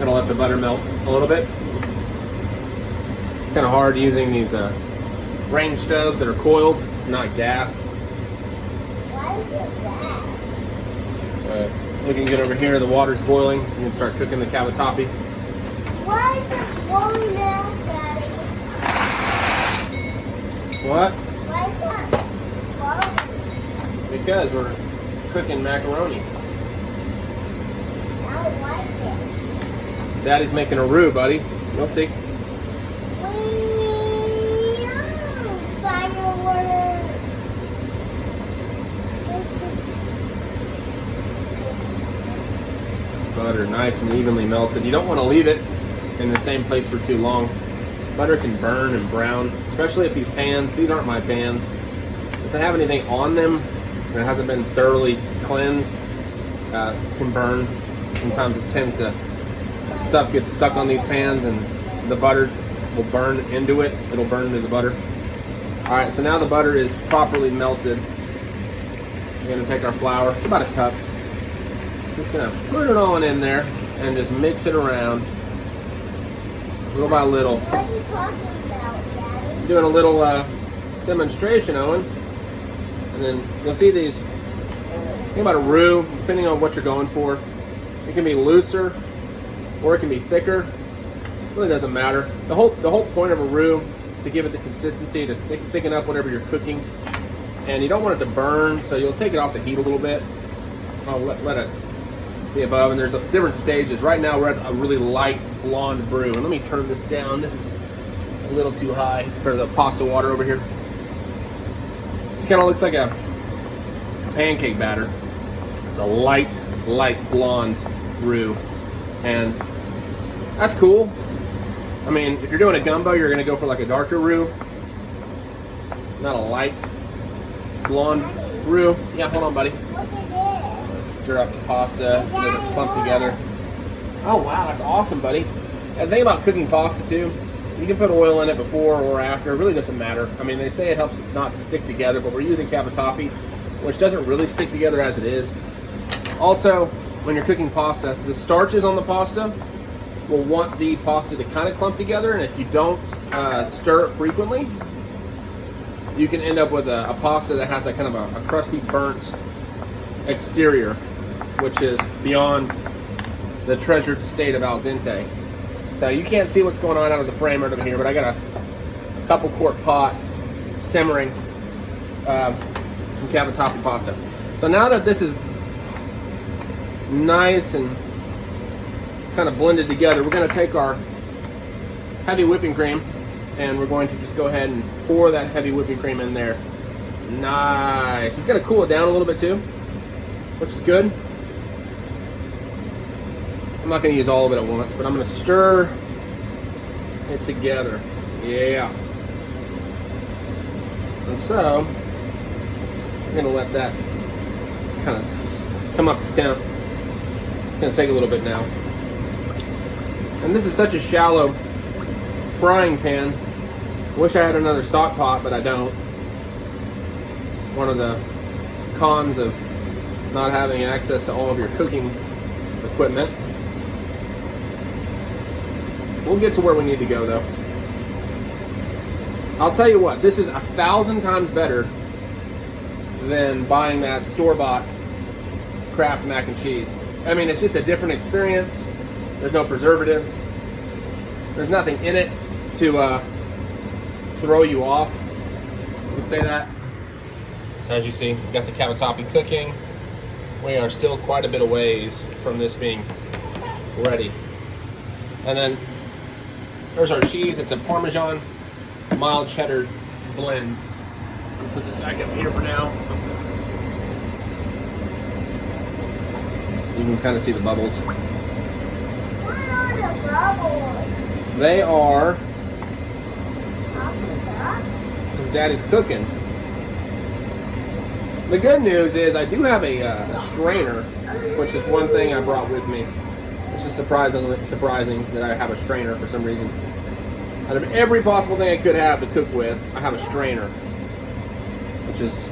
Gonna let the butter melt a little bit. It's kind of hard using these range stoves that are coiled, not gas. Why is it gas? Looking good over here. The water's boiling. You can start cooking the cavatappi. Why is it blowing now, Daddy? What? Why is that blowing? Because we're cooking macaroni. I don't like it. Daddy's making a roux, buddy. You'll see. Firework. Butter nice and evenly melted. You don't want to leave it in the same place for too long. Butter can burn and brown, especially if these pans, these aren't my pans. If they have anything on them and it hasn't been thoroughly cleansed, can burn. Sometimes it tends to, stuff gets stuck on these pans and the butter will burn into it. It'll burn into the butter. All right, so now the butter is properly melted. We're gonna take our flour, it's about a cup. Just gonna put it all in there and just mix it around little by little. What are you talking about, Daddy? Doing a little demonstration, Owen. And then you'll see these, think about a roux, depending on what you're going for. It can be looser or it can be thicker. It really doesn't matter. The whole point of a roux is to give it the consistency to thicken up whatever you're cooking. And you don't want it to burn, so you'll take it off the heat a little bit. I'll let it be above, and there's different stages. Right now we're at a really light blonde brew. And let me turn this down. This is a little too high for the pasta water over here. This kind of looks like a pancake batter. It's a light blonde roux, and that's cool. I mean, if you're doing a gumbo, you're gonna go for like a darker roux, not a light blonde roux. Yeah, hold on, buddy. Look at Stir up the pasta so it doesn't clump together. Oh wow, that's awesome, buddy. And the thing about cooking pasta too, you can put oil in it before or after. It really doesn't matter. I mean, they say it helps it not stick together, but we're using cavatappi, which doesn't really stick together as it is. Also, when you're cooking pasta, the starches on the pasta will want the pasta to kind of clump together, and if you don't stir it frequently, you can end up with a pasta that has a kind of a crusty, burnt exterior, which is beyond the treasured state of al dente. So you can't see what's going on out of the frame right over here, but I got a couple quart pot simmering some cavatappi pasta. So now that this is nice and kind of blended together, we're going to take our heavy whipping cream and we're going to just go ahead and pour that heavy whipping cream in there. Nice. It's going to cool it down a little bit too, which is good. I'm not going to use all of it at once, but I'm going to stir it together. Yeah. And so, I'm going to let that kind of come up to temp. It's going to take a little bit now. And this is such a shallow frying pan. Wish I had another stock pot, but I don't. One of the cons of not having access to all of your cooking equipment. We'll get to where we need to go though. I'll tell you what, this is 1,000 times better than buying that store-bought Kraft mac and cheese. I mean, it's just a different experience. There's no preservatives. There's nothing in it to throw you off. You can say that. So as you see, we've got the cavatappi cooking. We are still quite a bit of ways from this being ready. And then there's our cheese. It's a Parmesan mild cheddar blend. I'll put this back up here for now. You can kind of see the bubbles. What are the bubbles? They are because Daddy's cooking. The good news is I do have a strainer, which is one thing I brought with me. Which is surprising that I have a strainer for some reason. Out of every possible thing I could have to cook with, I have a strainer. Which is...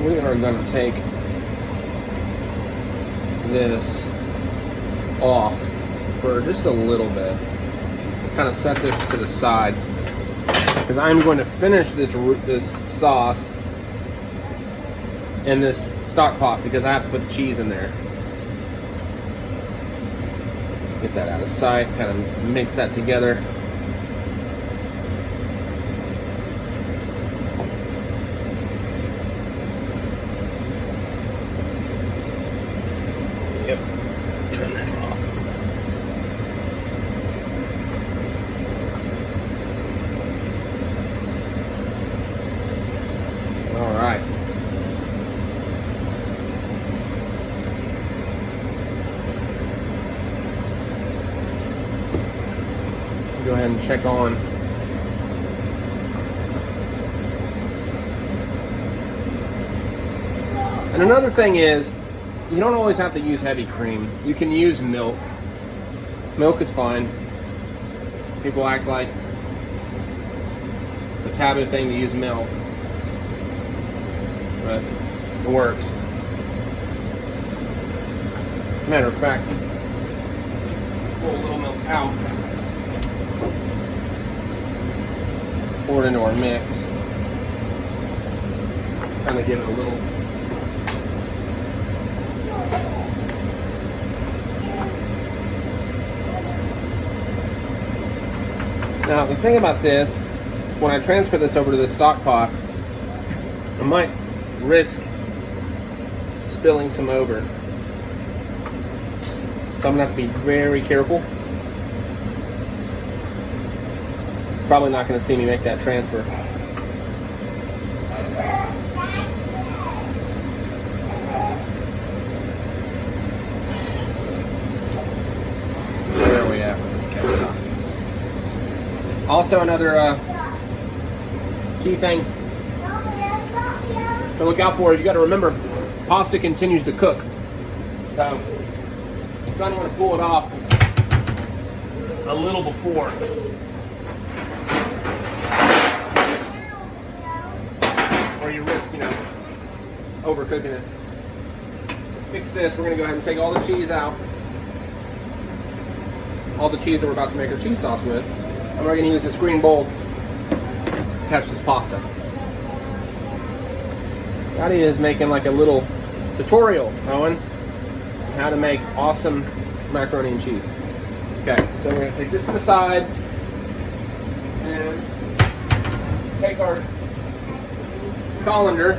we are going to take this off for just a little bit. Kind of set this to the side because I'm going to finish this sauce in this stock pot because I have to put the cheese in there. Get that out of sight, kind of mix that together. Yep, turn that off. All right. Go ahead and check on and another thing is you don't always have to use heavy cream. You can use milk. Milk is fine. People act like it's a taboo thing to use milk, but it works. Matter of fact, pull a little milk out. Pour it into our mix. Kind of give it a little. Now the thing about this, when I transfer this over to the stock pot, I might risk spilling some over. So I'm gonna have to be very careful. Probably not going to see me make that transfer. So, where are we at with this cavatappi? Also, another key thing to look out for is you got to remember, pasta continues to cook. So you kind of want to pull it off a little before. You risk, overcooking it. To fix this, we're going to go ahead and take all the cheese out. All the cheese that we're about to make our cheese sauce with. And we're going to use this green bowl to catch this pasta. Daddy is making like a little tutorial, Owen, on how to make awesome macaroni and cheese. Okay, so we're going to take this to the side and take our colander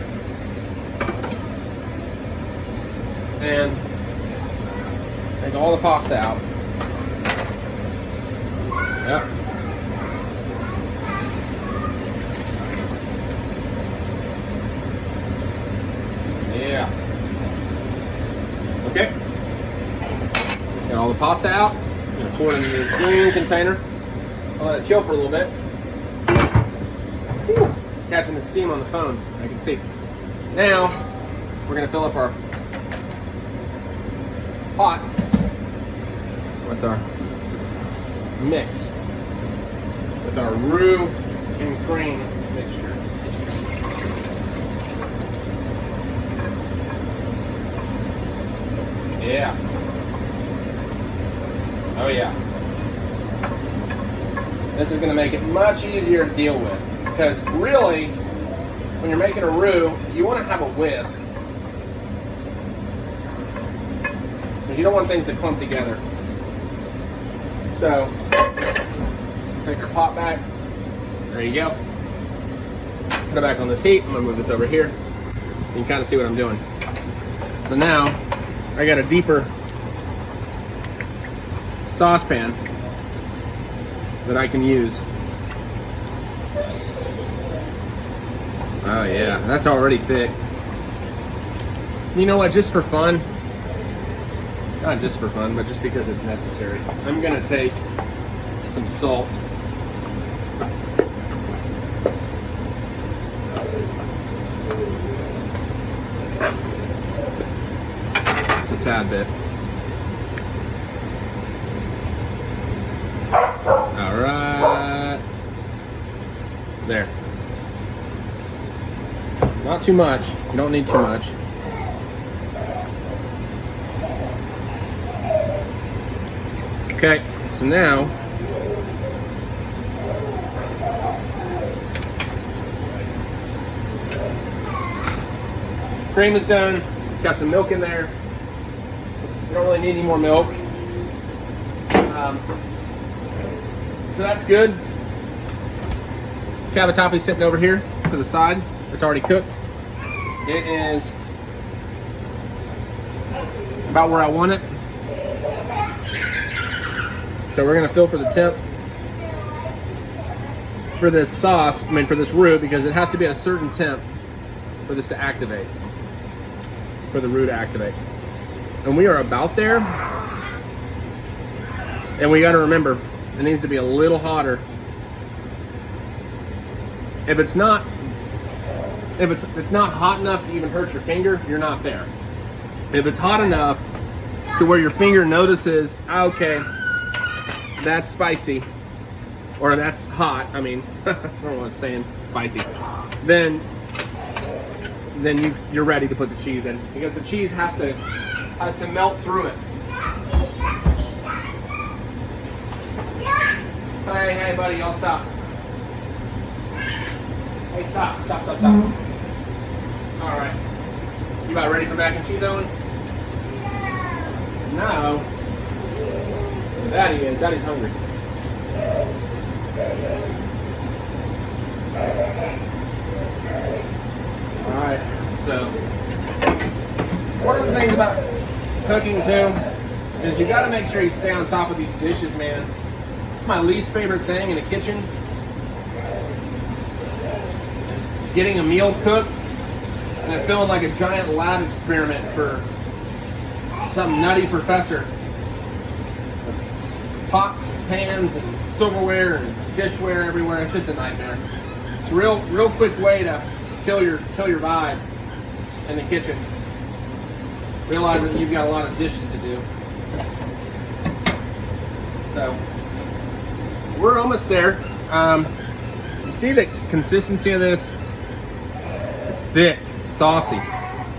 and take all the pasta out. Yep. Yeah. Okay. Got all the pasta out. I'm gonna pour it into this green container. I'll let it chill for a little bit. Whew. Catching the steam on the phone, I can see. Now, we're going to fill up our pot with our mix, with our roux and cream mixture. Yeah. Oh yeah. This is going to make it much easier to deal with. Because really, when you're making a roux, you want to have a whisk. You don't want things to clump together. So, take your pot back. There you go. Put it back on this heat. I'm going to move this over here so you can kind of see what I'm doing. So now, I got a deeper saucepan that I can use. Oh yeah, that's already thick. You know what, just for fun, not just for fun, but just because it's necessary, I'm gonna take some salt. Just a tad bit. All right. There. Not too much. You don't need too much. Okay, so now cream is done. Got some milk in there. You don't really need any more milk. So that's good. Cavatappi sitting over here to the side. It's already cooked. It is about where I want it. So we're gonna fill for the tip for this sauce, for this roux, because it has to be at a certain temp for this to activate, for the roux to activate. And we are about there. And we gotta remember, it needs to be a little hotter. If it's not hot enough to even hurt your finger, you're not there. If it's hot enough to where your finger notices, okay, that's spicy, or that's hot, I don't know what I was saying, spicy, then you're ready to put the cheese in, because the cheese has to melt through it. Hey buddy, y'all stop. Hey, stop. All right. You about ready for mac and cheese, Owen? No. Daddy is. Daddy's hungry. All right. So, one of the things about cooking too is you got to make sure you stay on top of these dishes, man. It's my least favorite thing in the kitchen. Is getting a meal cooked and it feeling like a giant lab experiment for some nutty professor. Pots, pans, and silverware and dishware everywhere. It's just a nightmare. It's a real quick way to kill your vibe in the kitchen. Realize that you've got a lot of dishes to do. So we're almost there. You see the consistency of this? It's thick, it's saucy.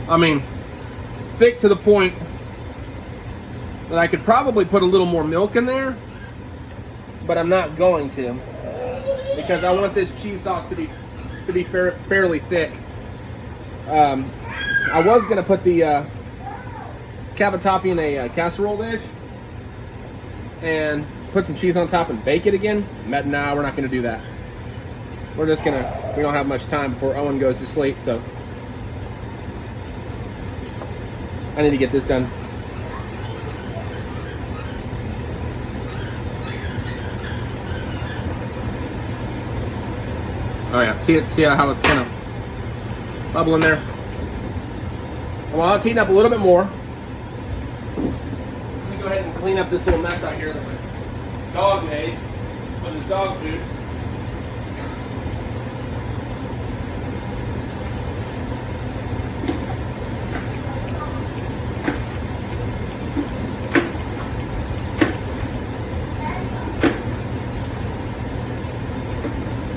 It's thick to the point that I could probably put a little more milk in there, but I'm not going to, because I want this cheese sauce to be fairly thick. I was gonna put the cavatappi in a casserole dish and put some cheese on top and bake it again. Nah, we're not gonna do that. We don't have much time before Owen goes to sleep, so I need to get this done. Oh yeah, see how it's kind of bubbling there? And while it's heating up a little bit more, let me go ahead and clean up this little mess out here that my dog made with his dog food.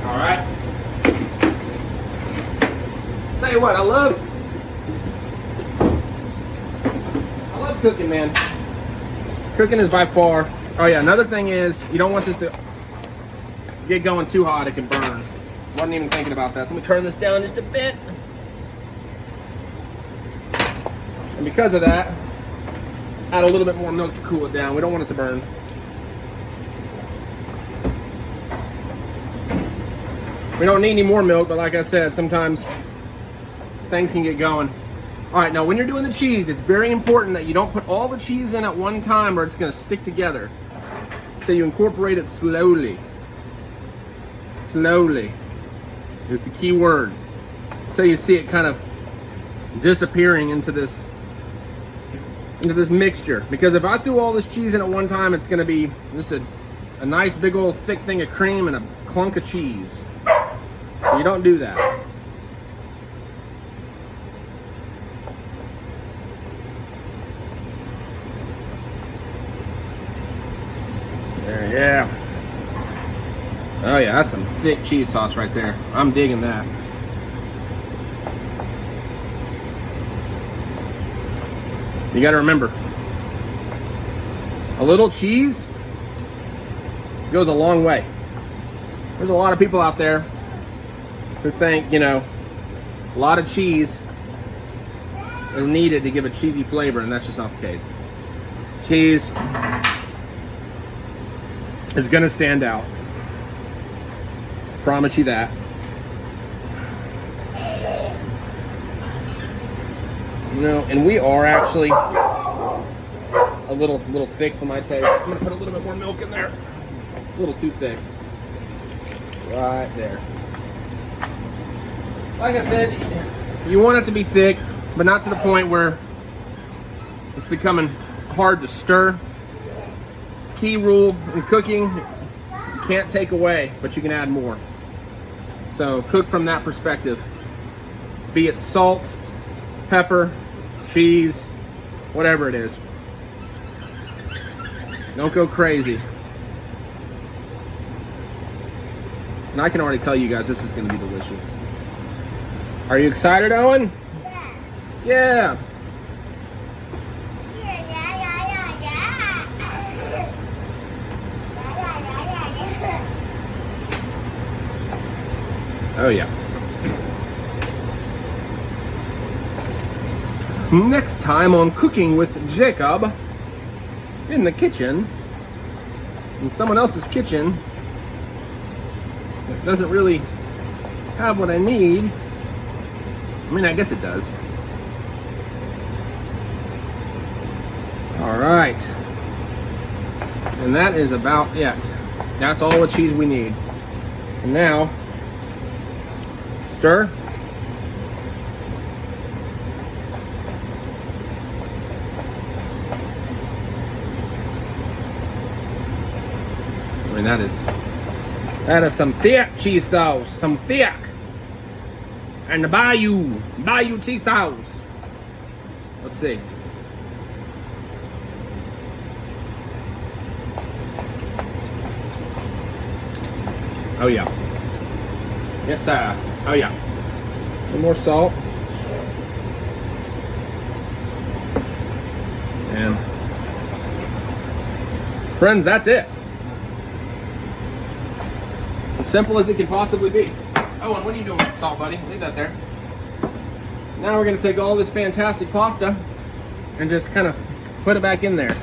All right. Tell you what, I love cooking, man. Cooking is by far. Oh yeah, another thing is you don't want this to get going too hot; it can burn. Wasn't even thinking about that. So let me turn this down just a bit. And because of that, add a little bit more milk to cool it down. We don't want it to burn. We don't need any more milk, but like I said, sometimes things can get going. All right, now when you're doing the cheese, it's very important that you don't put all the cheese in at one time or it's gonna stick together. So you incorporate it slowly. Slowly is the key word. Until you see it kind of disappearing into this mixture. Because if I threw all this cheese in at one time, it's gonna be just a nice big old thick thing of cream and a clunk of cheese. So you don't do that. There, yeah. Oh yeah, that's some thick cheese sauce right there. I'm digging that. You got to remember, a little cheese goes a long way. There's a lot of people out there who think, a lot of cheese is needed to give a cheesy flavor, and that's just not the case. Cheese is going to stand out. Promise you that. And we are actually a little thick for my taste. I'm gonna put a little bit more milk in there. A little too thick. Right there. Like I said, you want it to be thick, but not to the point where it's becoming hard to stir. Key rule in cooking, you can't take away, but you can add more. So cook from that perspective. Be it salt, pepper, cheese, whatever it is. Don't go crazy. And I can already tell you guys this is going to be delicious. Are you excited, Owen? Yeah. Oh yeah. Next time on Cooking with Jacob, in the kitchen, in someone else's kitchen that doesn't really have what I need. I mean, I guess it does. All right. And that is about it. That's all the cheese we need. And now, stir. I mean, that is some thick cheese sauce, some thick. And the Bayou cheese sauce. Let's see. Oh yeah. Yes, sir. Oh yeah. A little more salt. And friends, that's it. It's as simple as it can possibly be. Owen, what are you doing with the salt, buddy? Leave that there. Now we're going to take all this fantastic pasta and just kind of put it back in there.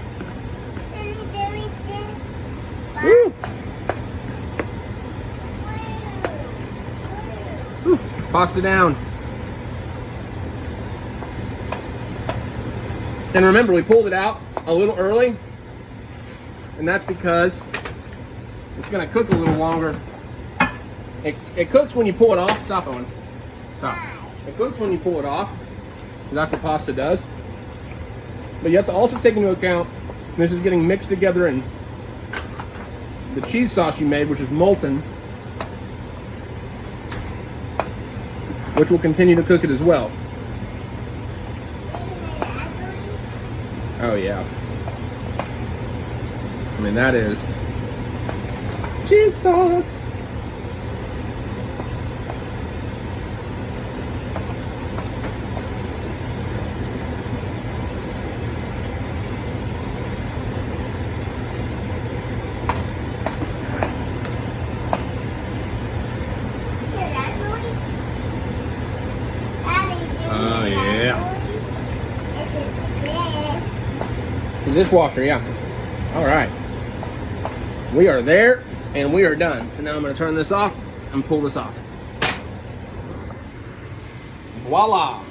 Woo! Woo. Pasta down. And remember, we pulled it out a little early, and that's because it's going to cook a little longer. It cooks when you pull it off. Stop, Owen. Stop. It cooks when you pull it off. So that's what pasta does. But you have to also take into account this is getting mixed together in the cheese sauce you made, which is molten, which will continue to cook it as well. Oh yeah. I mean, that is cheese sauce. Oh yeah. It's a dishwasher, yeah. All right. We are there and we are done. So now I'm going to turn this off and pull this off. Voila.